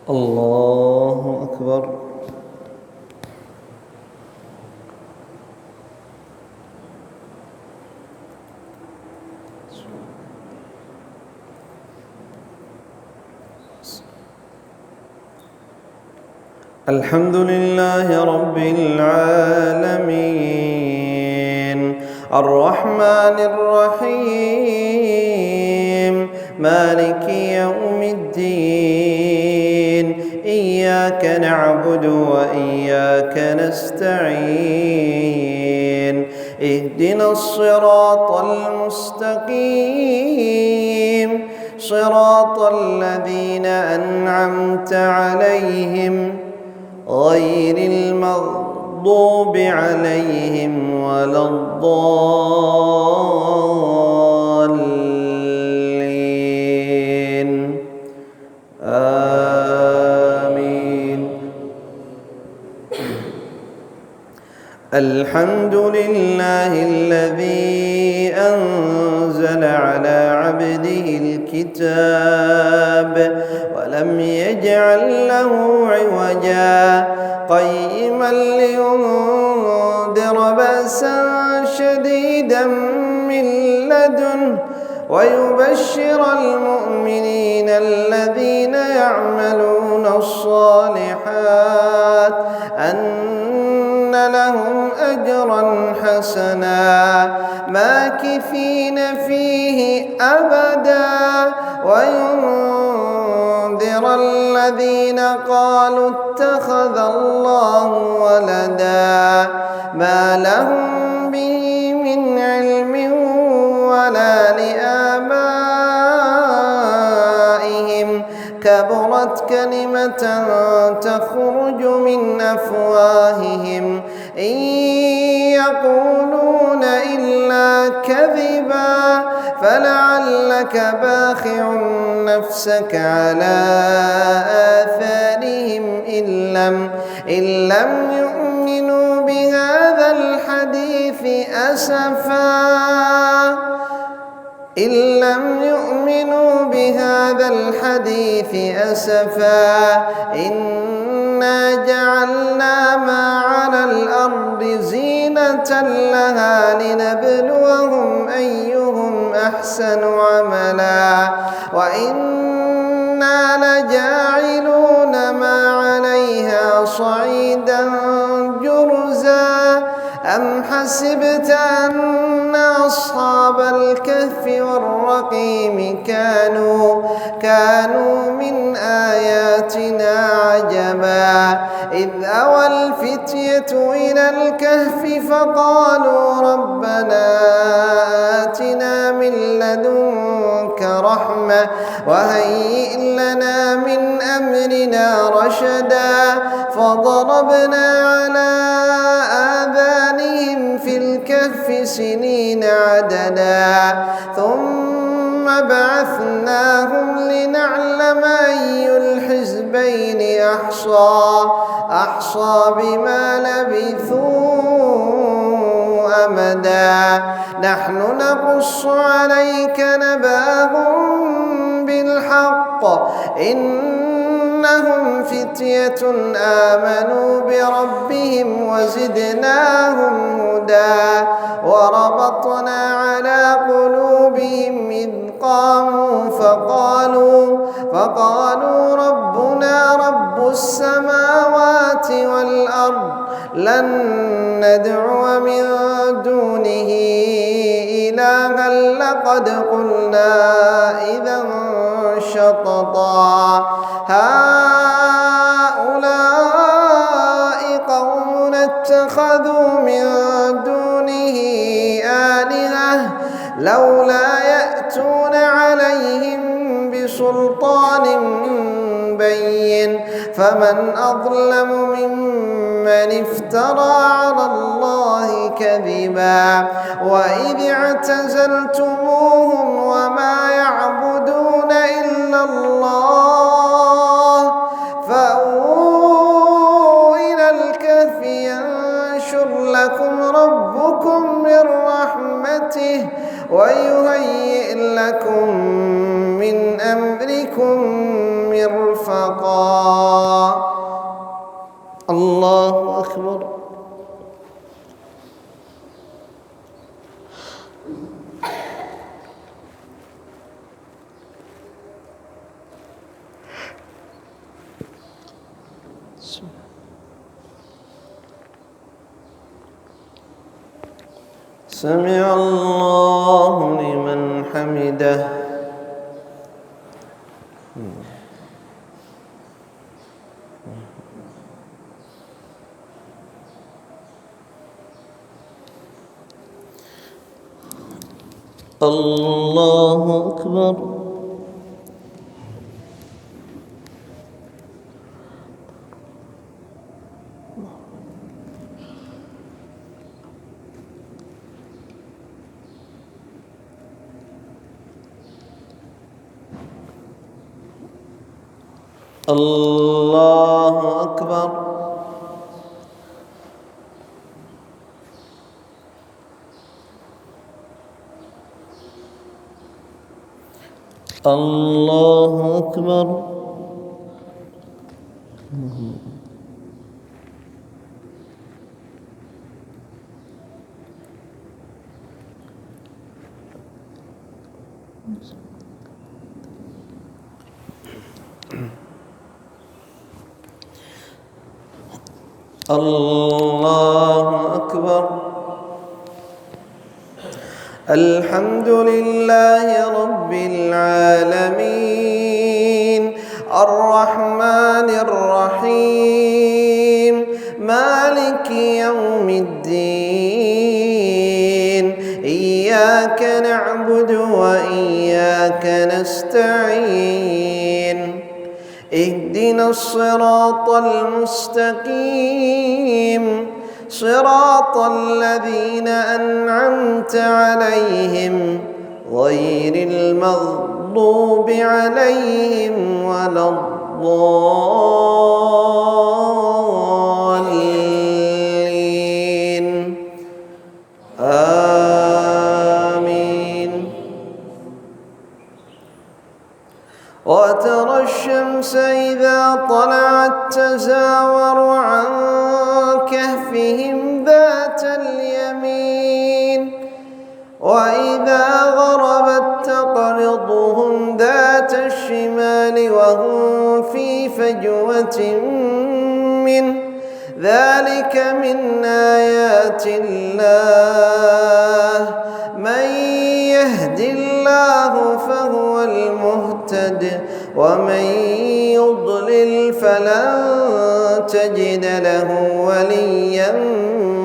الله أكبر. الحمد لله رب العالمين الرحمن الرحيم مالك يوم الدين إياك نعبد وإياك نستعين اهدنا الصراط المستقيم صراط الذين أنعمت عليهم غير المغضوب عليهم ولا الضالين آمين. الحمد لله الذي أنزل على عبده الكتاب ولم يجعل له عوجا قيما لينذر بأسا شديدا من لدنه ويبشر المؤمنين الذين يعملون الصالحات أن لهم أجرا حسنا ماكثين فيه أبدا وينذر الذين قالوا اتخذ الله ولدا ما لهم به من علم ولا لآبائهم كبرت كلمة تخرج من أفواههم إن يقولون إلا كذبا فلعلك باخع نفسك على آثارهم إن لم يؤمنوا بهذا الحديث أسفا إنا جعلنا ما على الأرض زينة لها لنبلوهم أيهم أحسن عملا وإنا لجاعلون ما عليها صعيدا جرزا أم حسبت أن أصحاب الكهف والرقيم كانوا من آياتنا عجبا إذ أوى الفتية إلى الكهف فقالوا ربنا آتنا من لدنك رحمة وهيئ لنا من أمرنا رشدا فضربنا على آذانهم في الكهف سنين عددا ثم بعثناهم لنعلم أي الحزبين أحصى بما لبثوا أمدا نحن نقص عليك نبأهم بالحق إنهم فتية آمنوا بربهم وزدناهم هدى وربطنا على قلوبهم إذ قاموا فقالوا ربنا رب السماوات والأرض لن ندعو من دونه إلها لقد قلنا إذا شططا هؤلاء قوم اتخذوا من دونه آلهة لولا يأتون عليهم بسلطان بين فمن أظلم ممن افترى على الله كذبا وإذ اعتزلتموهم وما يعبدون إلا الله فأووا إلى الكهف ينشر لكم ربكم من رحمته ويهيئ لكم من أمركم مرفقا مرفقا. الله أكبر. سمع الله لمن حمده. الله أكبر. الله أكبر. الله أكبر. الله أكبر. الحمد لله رب العالمين الرحمن الرحيم مالك يوم الدين إياك نعبد وإياك نستعين اهدنا الصراط المستقيم صراط الذين أنعمت عليهم غير المغضوب عليهم ولا الضالين آمين. وترى الشمس إذا طلعت تزاور عن كهفهم ذات اليمين وإذا غربت تقرضهم ذات الشمال وهم في فجوة منه ذلك من آيات الله من يهد الله فهو المهتد ومن يضلل فلن تجد له وليا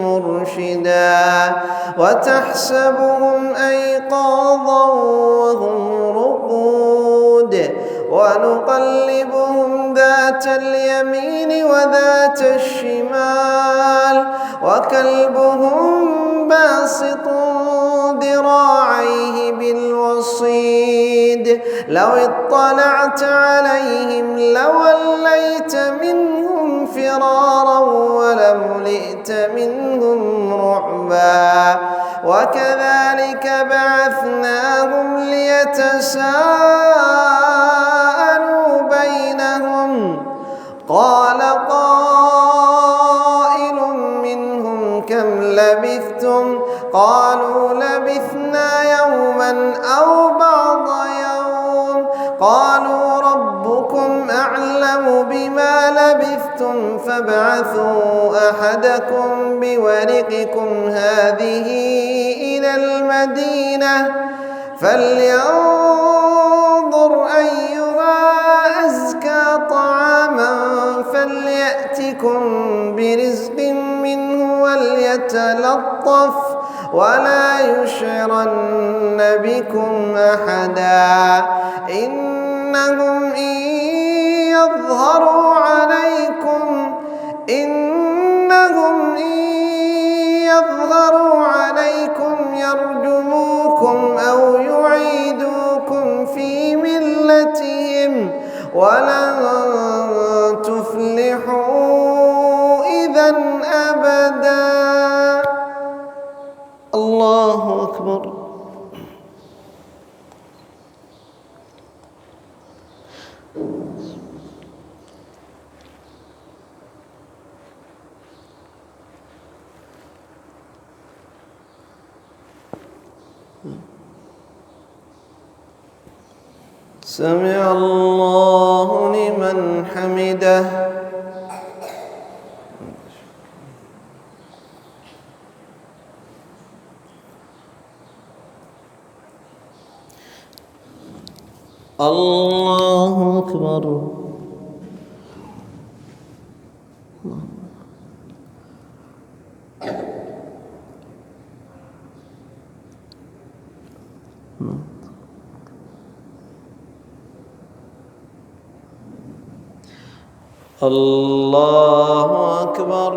مرشدا. وتحسبهم أيقاظا وهم رقود ونقلبهم ذات اليمين وذات الشمال وكلبهم باسط ذراعيه بالوصيد لو اطلعت عليهم لوليت منهم فرارا ولملئت منهم رعبا. وكذلك بعثناهم ليتساءلوا بينهم قال قائل منهم كم لبثتم قالوا لبثنا يوما أو بعض يوم قالوا ربكم أعلم بما لبثتم فابعثوا أحدكم بورقكم هذه إلى المدينة فلينظر أيها أزكى طعاما فليأتكم برزق منه وليتلطف ولا يشعرن بكم أحدا. إنهم إن يظهروا عليكم يرجموكم أو يعيدوكم في ملتهم ولن تفلحوا إذا أبدا. الله أكبر. سمع الله لمن حمده. الله أكبر. الله أكبر.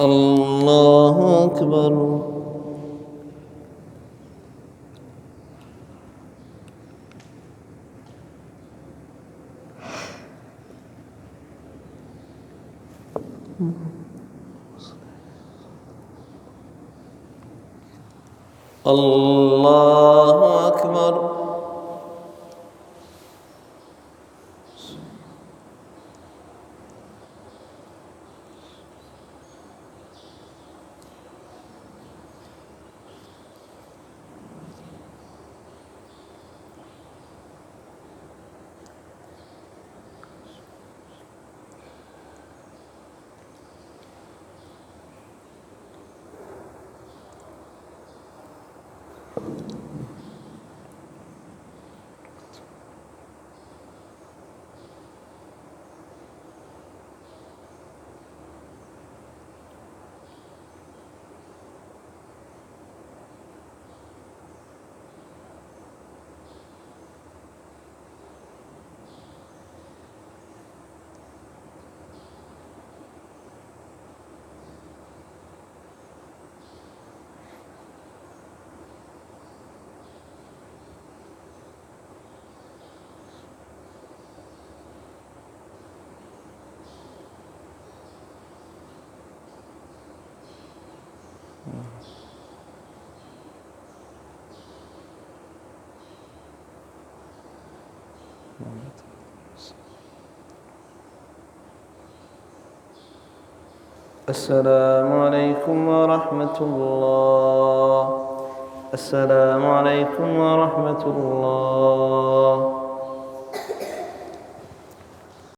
الله أكبر. الله أكبر. السلام عليكم ورحمة الله. السلام عليكم ورحمة الله.